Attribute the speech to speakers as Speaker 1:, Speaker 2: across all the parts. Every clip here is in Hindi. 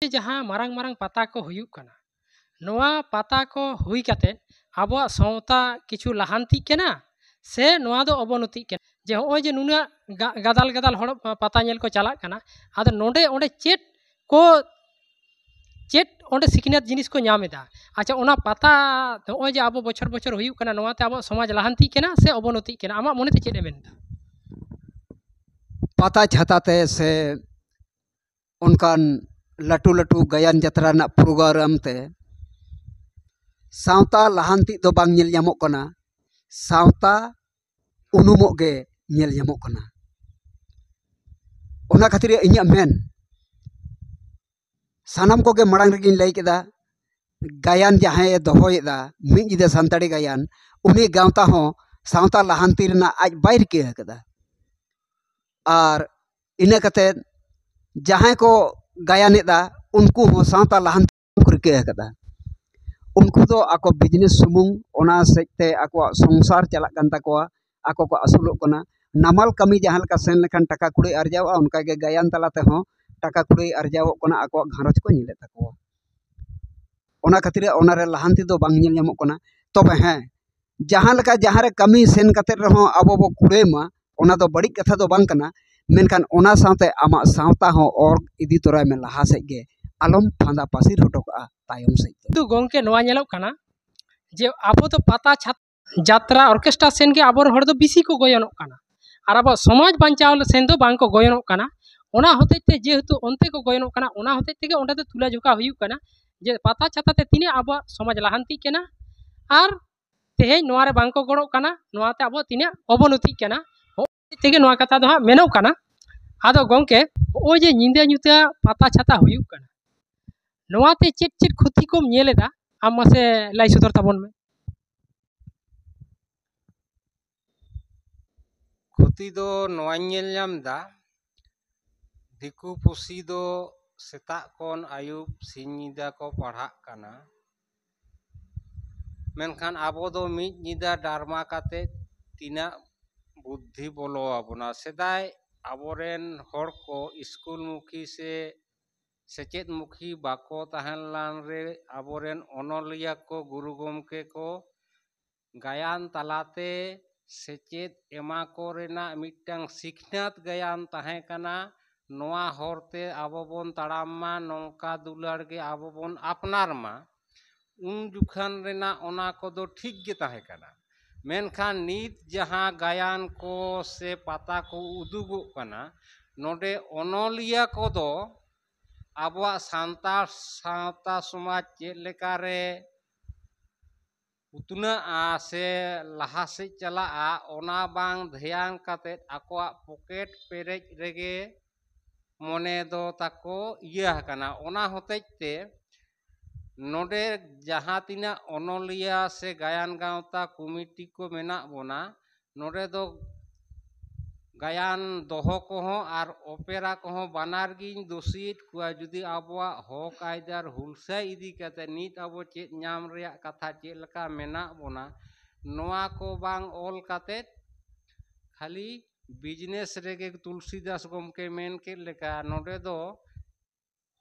Speaker 1: जहाँ मारंग मारंग पता को हुयुक कना नोआ पता को हुई कते आबो सावता किछु लाहांती केना से नोआ दो अवनति केना जे होय जे नुना गादाल गादाल हड़ पता नेल को चला कना आदो नोडे ओंडे चेट ओंडे सिकनेत जिनिस को नामेदा अच्छा ओना पता होय जे आबो बछर बछर हुयुक कना नोआते आबो समाज लाहांती केना से अवनति केना आमा मोनेते चेट एमेनदा
Speaker 2: पता छाताते से उनकान लटू लटू गायन जत्रा ना प्रोग्राम ते सावता लाहांती दो बांग नेल ᱧᱟᱢᱚᱜ कना सावता उनुमोग गे नेल ᱧᱟᱢᱚᱜ कना ओना खातिर इᱧᱟ मेन सानाम को गे मड़ांग रेगिन लई केदा गायन जहां दोहोयेदा मिद जिदा सानताड़ी गायन उनी गावता हो सावता लाहांती रना आज बाय रिके कदा और इना कते जहां को गायनेदा उनको हो सावता लाहांती को रिके कदा उनको तो आको बिजनेस सुमुंग ओना सेते आको संसार चला कान ताकोआ आको को असुलोग कना नामाल कमी जहां लका सेन लेखान टाका कुड़ी अर्जावा उनका गे गायन तलाते हो टाका कुड़ी अर्जाव कना आको घारोज को निले ताकोआ ओना खातिर ओना रे लाहांती दो बांग नेल ᱧᱟᱢᱚᱜ कना तबे हैं जहां लका जहां रे कमी सेन कते रहो आबो बो कुड़ेमा ओना दो बड़ी कथा दो बांग कना मेनखान ओना सावते आमा सावता हो और इदी तोराय में लहा से गे आलम फांदा पासिर हटोका तायम से
Speaker 1: तो गोंके नोआ नेलोग कना जे आबो तो पता छात जात्रा ऑर्केस्ट्रा सेन के आबो हर दो बिसी को गोयनोग कना और आबो समाज बांचाव सेन दो बांग को गोयनोग कना ओना होतेते जेहेतु ओनते को गोयनोग कना ओना होतेते के ओंडे दो तुला जोका हुयुक कना जे पता छाताते तिने आबो समाज लाहांती केना और तेहे नोआ रे बांग को गड़ोग कना नोआते आबो तिने अवनति केना तेगे नोआ कथा दो मेनोग कना आदो गोंके ओ जे निंदे ᱧᱩᱛᱟ पता छाता हुयुक कना नोआते चेट चेट खुती को नेलेदा आम मासे लाई सदर ताबन में
Speaker 3: खुती दो नोआ नेल ᱧᱟᱢदा दिकु पुसी दो सेता कोन आयुब सिंह निदा को पढ़ा कना मेनखान आबो दो मिद निदा डारमा काते तिना बुद्धि बोलो आबोना सेदाय आबोरेन हर को स्कूल मुखी से सेचेत मुखी बाको तहन लान रे आबोरेन अनलिया को गुरु गोमके को गायन तलाते सेचेत एमा को रेना मिटंग सिखनात गायन तहे कना नोआ हरते आबो बोन ताड़ामा नौका दुलार गे आबो बोन अपनार मा उन जुखान रेना ओना को दो ठीक गे तहे कना मेनखान नीत जहां गायन को से पता को उदुगो कना नोडे अनलिया को दो आबवा सांतार सावता समाज चेक लेकारे उतना से लहा से चला ओना बांग ध्यान काते आकोआ पॉकेट पेरेज रेगे मोने दो ताको इया कना ओना होतेते नोडे जहां तिना अनलिया से गायन गावता कमिटी को मेना बोना नोडे दो गायन दोहो को हो और ओपेरा को हो बानार गिन दोषित कुआ जुदी आबवा हो कायदार हुलसा इदी कते नीत आबो चेत ᱧᱟᱢ ᱨᱮᱭᱟᱜ कथा चेक लका मेना बोना नोआ को बांग ओल कते खाली बिजनेस रेगे तुलसीदास गोमके मेन के लेका नोडे दो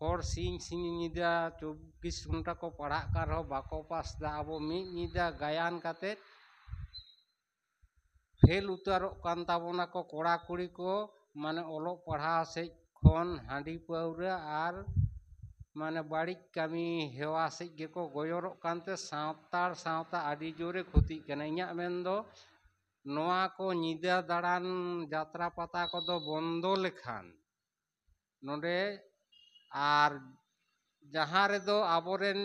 Speaker 3: हर सिंह सिंह निदा 24 घंटा को पढ़ा कर हो बाको पास दा आबो मिद निदा गायन कते फेल उतारो कान ताबोना को कोड़ा कुड़ी को माने ओलो पढ़ा से खन हांडी पाउरा और माने बाड़ी कमी हेवा से गेको गोयरो कानते सावतार सावता आदि जोरे खुती कना इᱧᱟ मेन दो नोआ को निदा दाड़ान यात्रा पता को दो बंदो लेखान नोडे और जहां रे दो आबोरेन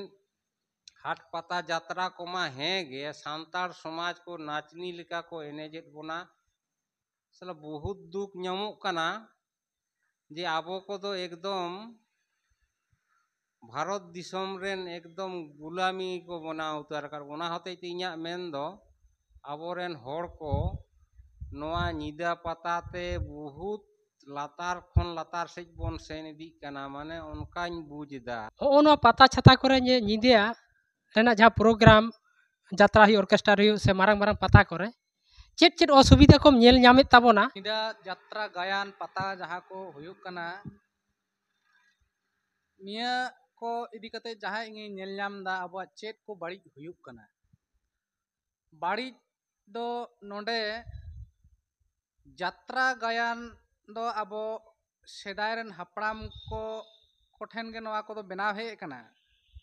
Speaker 3: हाट पता यात्रा को मा हेगे सांतार समाज को नाचनी लेका को एनेजेत बोना सला बहुत दुख ᱧᱟᱢᱚᱜ कना जे आबो को दो एकदम भारत दिसम रेन एकदम गुलामी को बना उतार कर ओना होते इᱧᱟ मेन दो आबोरेन हर को नोआ निदा पताते बहुत लातार खन लातार से बोन सेन इदी कना माने उनकाñ बुझदा
Speaker 1: हो नो पता छाता करे जे निदेया रेना जहाँ प्रोग्राम जात्रा ही ऑर्केस्ट्रा ही से मारंग मारंग पता करे चेट चेट असुविधा को नेल ᱧᱟᱢᱮत ताबोना
Speaker 4: निदा यात्रा गायन पता जहाँ को हुयुक कना निया को इदी कते जहां इंगे नेल नाम दा अब चेत को बाड़ी हुयुक कना बाड़ी दो नोंडे यात्रा गायन दो अब सेदाय रेन हापड़ाम को कोठेन गे नवा को दो बनाव हे कना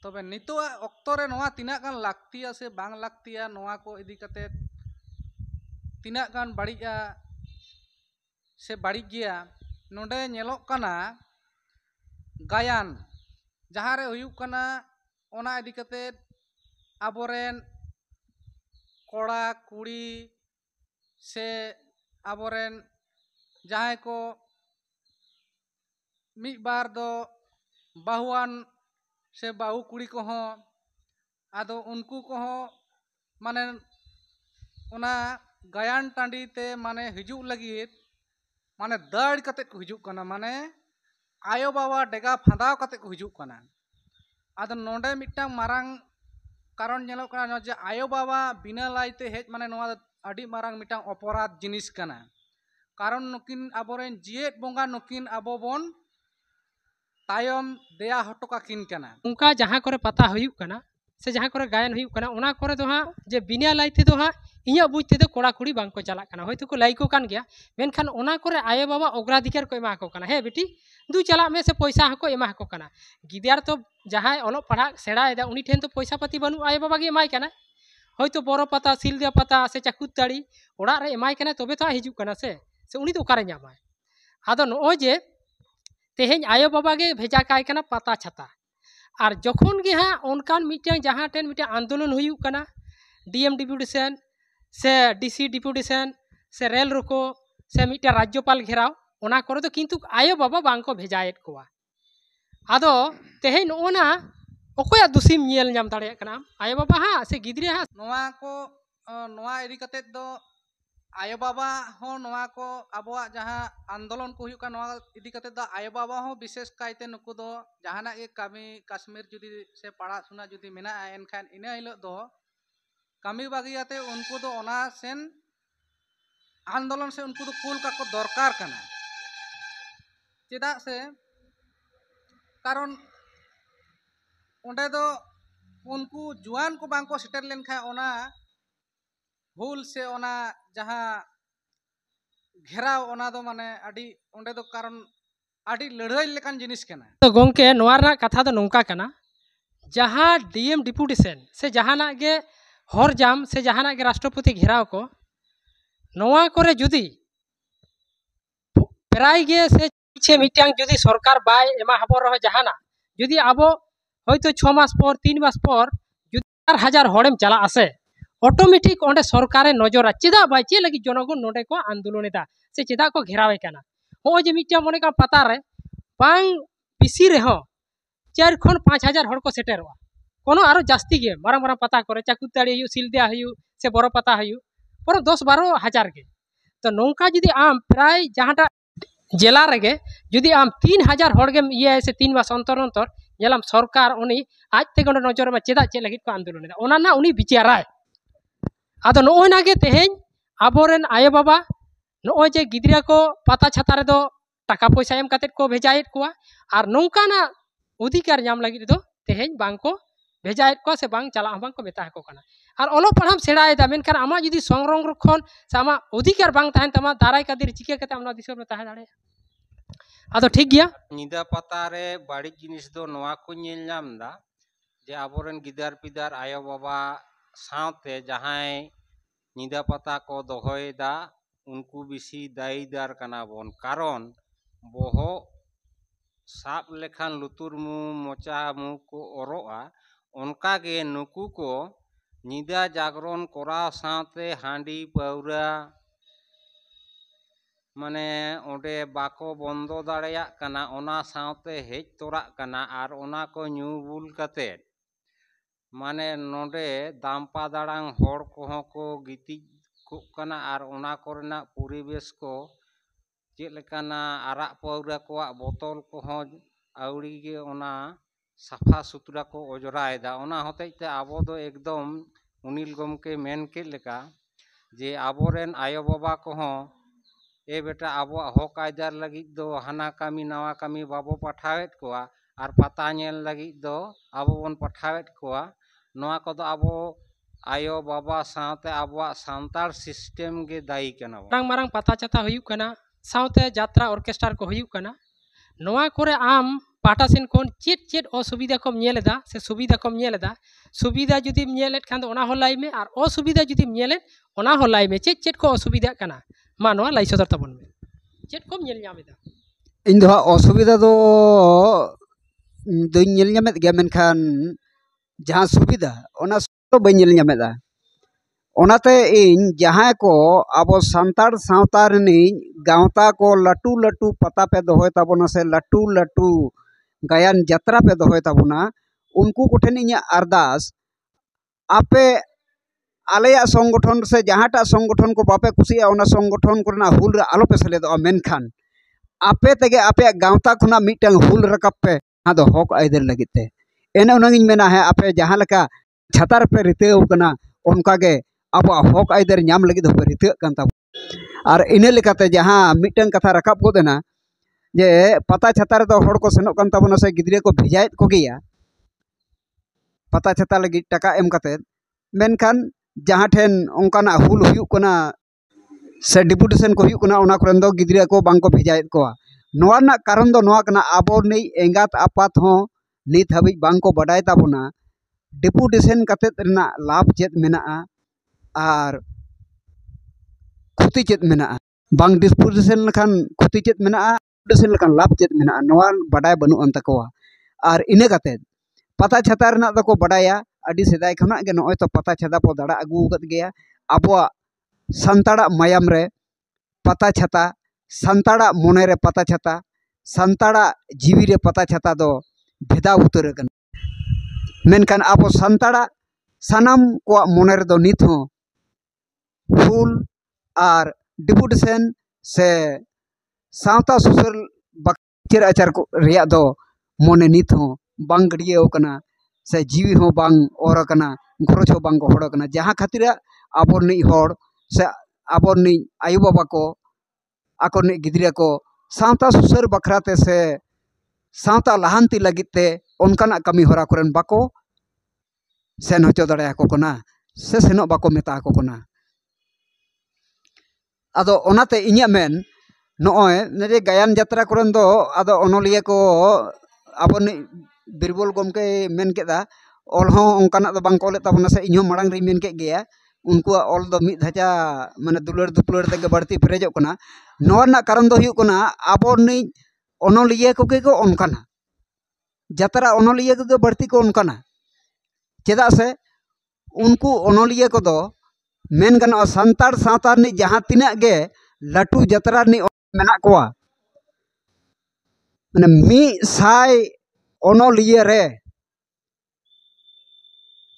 Speaker 4: तबे नितो ऑक्तो रे नवा तिना गान लागतिया से बांग लागतिया नवा को इदी कते तिना गान बाड़िया से बाड़ी गिया नोंडे नेलोक कना गायन जहाँ रे हुयुक कना ओना इदी कते आबोरेन कोड़ा कुड़ी से आबोरेन जहाँ को मिद बार दो बाहुआन से बाहु कुड़ी को हों आदो उनको को हों माने ओना गायन टांडी ते माने हिजुक लगित माने दाड़ कते को हिजुक कना माने आयो बाबा डेगा फांदाव कते को हिजुक कना आदो नोंडे मिट्टांग मारांग कारण नेलोक कना जे आयो बाबा बिना लाइते हेज माने नोआ अडी मारांग मिट्टांग अपराध जिनिस कना कारण नुकिन आबोरेन जिएट बोंगा नुकिन आबो बोन तायम देया हटोका किन कना
Speaker 1: उनका जहाँ करे पता हुयुक कना से जहाँ करे गायन हुयुक कना ओना करे दो हाँ जे बिना लाइते दो हाँ इया बुझ ते दो कोड़ा कुड़ी बांग को चला कना होय तो को लाइको कान गया मेनखान ओना करे आयो बाबा अग्राधिकार को एमा को कना हे बेटी दू चला में से पैसा हको एमा को कना गिदार तो जहाँ ओलो पढ़ा सेड़ा एदा उनी ठेन तो पैसा पाती बनु आयो बाबा गे एमाय कना होय तो बड़ो पता सिलदिया पता से चाकुताड़ी ओड़ा रे एमाय कना तबे तो हिजुक कना से उनी तो ओकारे ᱧᱟᱢᱟᱭ आदो नो जे तेहेñ आयो बाबा गे भेजा काय कना पता छाता और जखन गे हाँ उनकान मिट्यां जहाँ टेन मिट्यां आंदोलन हुयुक कना डीएम डिप्यूटेशन से डीसी डिप्यूटेशन से रेल रोको से मिट्यां राज्यपाल घेराव ओना करे तो किंतु आयो बाबा बांग को भेजाएत कोवा आदो तेहेñ नोना ओकोया दुसीम नेल ᱧᱟᱢ दाड़ेयाक कना आयो बाबा हाँ से गिद्रे हाँ
Speaker 4: नोआ को नोआ इदी कते दो आयो बाबा हो नोआ को अबोआ जहाँ आंदोलन को हुयुक नोआ इदी कते दो आयो बाबा हो विशेष कायते नुकु दो जहाना ए कामी कश्मीर जुदी से पढ़ा सुना जुदी मेना एनखान इना हिलो दो कामी बागियाते उनको दो ओना सेन आंदोलन से उनको दो कुल का को दरकार कना चेदा से कारण ओंडे दो उनको जुआन को बांग को सेटर लेनखा ओना भूल से ओना जहाँ घेराव ओना दो माने अडी ओंडे दो कारण अडी लड़ाई लेकान जिनिस कना
Speaker 1: तो गोंके नोआ रना कथा दो नोंका कना जहाँ डीएम डिप्यूटेशन से जहाना गे हर जाम से जहाना गे राष्ट्रपति घेराव को नोआ करे जुदी प्राय गे से पीछे मिट्यां जुदी सरकार बाय एमा हबो रहो जहाना जुदी आबो होयतो 6 मास पर 3 मास पर जुदी 4000 हड़ेम चला आसे ऑटोमेटिक ओंडे सरकारे नजरा चेदा बाय चे लगी जनगण नोडे को आंदोलन एदा से चेदा को घेरावे कना हो जे मिट्यां मने का पता रे बांग बिसी रे हो 4 खन 5000 हड़ को सेटेरवा कोनो आरो जास्ती गे मारा मारा पता करे चाकुताड़ी हयु सिलदिया हयु से बड़ो पता हयु पर 10-12 हजार गे तो नौका जुदी आम प्राय जहाटा जिला रेगे जुदी आम 3000 हड़ गे ये से 3 मास अंतर अंतर जेलाम सरकार उनी आज ते गण नजर में चेदा चे लगी को आंदोलन एदा ओना ना उनी विचाराय आदो नोय नागे तेहेñ आबोरेन आयो बाबा नोय जे गिद्रिया को पता छाता रे दो टाका पैसा एम कातेत को भेजाएत कोआ और नौकाना अधिकार नाम लगी दो तेहेñ बांग को भेजाएत को से बांग चला बांग को मेता को कना और ओलो पढ़ाम सेड़ाएदा मेनखान आमा जुदी संरक्षण से आमा अधिकार बांग ताहेन तमा दाराय कादिर चिके कते आमना दिसर में ताहे दाड़े आदो ठीक गया
Speaker 3: निदा पता रे बाड़ी जिनिस दो नोआ को नेल नाम दा जे आबोरेन गिदार पिदार आयो बाबा सावते जहां निदा पता को दोहोयदा उनको बिसी दायीदार कना बोन कारण बोहो साब लेखान लुतुर मु मोचा मु को ओरोआ उनका गे नुकु को निदा जागरण कोराव सावते हांडी पाउरा माने ओंडे बाको बंदो दाड़ेया कना ओना सावते हेज तोराक कना आर ओना को न्यू बुल कते माने नोडे दामपा दाड़ांग हड़ कोहों को गिति को कना आर ओना कोरेना परिवेश को चेक लेकाना आराग पाउरा को बोतल कोहों आउड़ी गे ओना साफा सुथरा को अजराएदा ओना होतेते आबो दो एकदम अनिल गमके मेन के लेका जे आबोरेन आयो बाबा कोहों ए बेटा आबो हक आयदार लगी दो हाना कामी नवा कामी बाबो पठावेत कोआ आर पाता नेल लगित दो आबो बन पठावेत कोआ नोआ को दो आबो आयो बाबा साथे आबो सांतार सिस्टम गे दायी कना
Speaker 1: मारंग मारंग पता छाता हुयुक कना साथे यात्रा ऑर्केस्ट्रा को हुयुक कना नोआ कोरे आम पाटा सेन कोन चेत चेत असुविधा को नेलेदा से सुविधा को नेलेदा सुविधा जुदी नेलेत खान दो ओना हो लाई में और असुविधा जुदी नेलेत ओना हो लाई में चेत चेत को असुविधा कना मा नोआ लाई सदर तबन में चेत को नेल ᱧᱟᱢᱮᱫᱟ
Speaker 2: इन दो असुविधा दो दुई नेल ᱧᱟᱢᱮᱫ गया मेनखान जहां सुविधा ओना तो बई नेल ᱧᱟᱢᱮᱫᱟ ओनाते इन जहां को आबो सांतार सावता रनी गावता को लटू लटू पता पे दोहोय ताबोना से लटू लटू गायन यात्रा पे दोहोय ताबोना उनको कोठेन इᱧ अरदास आपे आलेया संगठन से जहांटा संगठन को बापे कुसिया ओना संगठन कोना हुल रे आलो पे सेलेदो मेनखान आपे तेगे आपे गावता खुना मिटन हुल रकब पे आदो हक आइदर लगिते एने उनागिन मेना है आपे जहां लका छातार पे रितेव कना उनकागे अब हक आइदर नाम लगिद हो रिते कान ताब और इने लेकाते जहां मिटन कथा रकाब गोदेना जे पता छाता रे दो हड़ को सेनोक कान ताबोना से गिद्रे को भेजायत को गिया पता छाता लगी टाका एम काते मेनखान जहां ठेन ओंकाना हुल हुयुक कना से डिपुटेशन को हुयुक कना ओना करन दो गिद्रे को बांग को भेजायत कोआ नोआ ना कारण दो नोआ कना आबो नै एंगात आपात हो नित हबि बांग को बडाय ताबोना डिपुटेशन काते रना लाभ चेत मेना और खुती चेत मेना बांग डिपुटेशन लखान खुती चेत मेना डिपुटेशन लखान लाभ चेत मेना नोआ बडाय बनु अन तकोआ और इने काते पता छाता रना दो को बडाया अडी सेदाय खना गे नोय तो पता छाता पो दाड़ा अगु गत गया आबो संताड़ा मायाम रे पता छाता संताड़ा मोने रे पता छाता संताड़ा जीवी रे पता छाता दो भेदा उतर कन मेनखान आबो संताड़ा सानाम को मोने रे दो नित हो फुल और डिपुटेशन से सावता सुसर बक्चर आचार को रिया दो मोने नित हो बांग गड़िए कना से जीवी हो बांग और कना घरच हो बांग होड़ कना जहां खातिर आबो नि होड़ से आबो नि आयु बाबा को आको नि गिद्रिया को सावता सुसर बखराते से सावता लहांती लगिते उनकाना कमी होरा करन बाको सेन होचो दड़े को कना से सेनो बाको मेता को कना आदो ओनाते इᱧᱟ मेन नोय ने गायन यात्रा करन दो आदो ओनलिया को आबो नि बिरबल गमके मेन केदा ऑल हो उनकाना दो बांग कोले ताबना से इñो मांग रे मेन के गया उनको ऑल दो मिद धाचा माने दुलर दुपलर तक बढ़ती प्रेजो कना नोना कारण दो हुयुक कना आबो नि ओनलिया को के को उनकाना यात्रा ओनलिया को बढ़ती को उनकाना चेदा से उनको ओनलिया को दो मेन गनो संतार सावतार नि जहां तिना गे लटू यात्रा नि मेना कोआ माने मी साय ओनलिया रे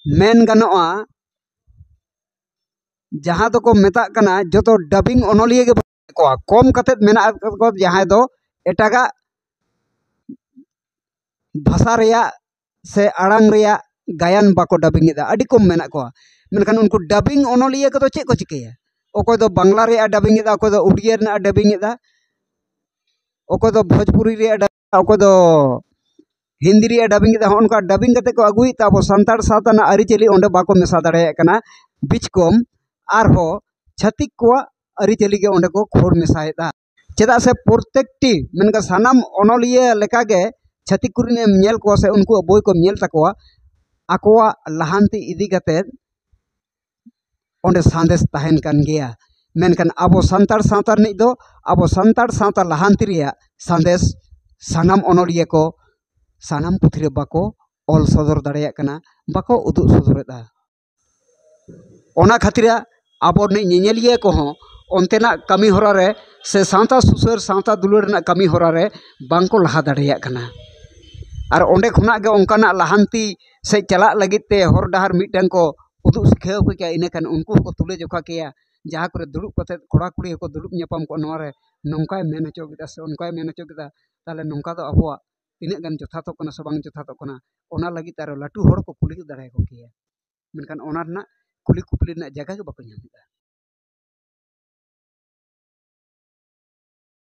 Speaker 2: मेन गनोआ जहां तो को मेता कना जो डबिंग ओनलिया गे कोआ कम कते मेना को जहां दो एटागा भाषा रेया से आड़ांग रेया गायन बाको डबिंग एदा अडी कम मेना कोआ मेनखान उनको डबिंग ओनलिया को चे को चिकेया ओको दो बांग्ला रे डबिंग एदा ओको दो उड़िया रे डबिंग एदा ओको दो भोजपुरी रे ओको दो हिंदी रे डबिंग एदा उनका डबिंग कते को अगुई ताबो संतार सावताना अरिचेली ओंडे बाको मेसा दाड़े कना बीच कम आरहो छतिक को अरिचेली गे ओंडे को खोर मेसाएदा चेदा से प्रत्येकटी मेनका सानाम ओनलिया लेका गे छतिक कुरिने नेल को से उनको बोय को नेल तकोआ आकोआ लहांती इदी कते ओंडे सांदेश तहन कान गया मेनखान आबो संतार सावता नि दो आबो संतार सावता लहांती रिया सांदेश सानाम ओनलिया को सानाम पुथि रे बाको ऑल सदर दाड़ेया कना बाको उदु सदरेदा ओना खातिरा आबो नि नेनेलिया को हो ओंतेना कमी होरा रे से सावता सुसर सावता दुलर ना कमी होरा रे बांको लहा दाड़ेया कना और ओंडे खुना गे ओंकाना लहांती से चला लगित ते हर डहार मिटन को उदु सिखाव को क्या इनेखान उनको को तुले जोखा किया जहाँ को दुड़ुब कते कोड़ा कुड़ी को दुड़ुब ñapam को नोरे नोंकाय मेन हचो गिदा से उनकाय मेन हचो गिदा ताले नोंका दो अबवा तिने गान जथातो कना से बांग जथातो कना ओना लगी तारो लाटू हड़ को कुली दाड़े को किया मेनखान ओना रना कुली कुपली ना जगह के बाको ñamida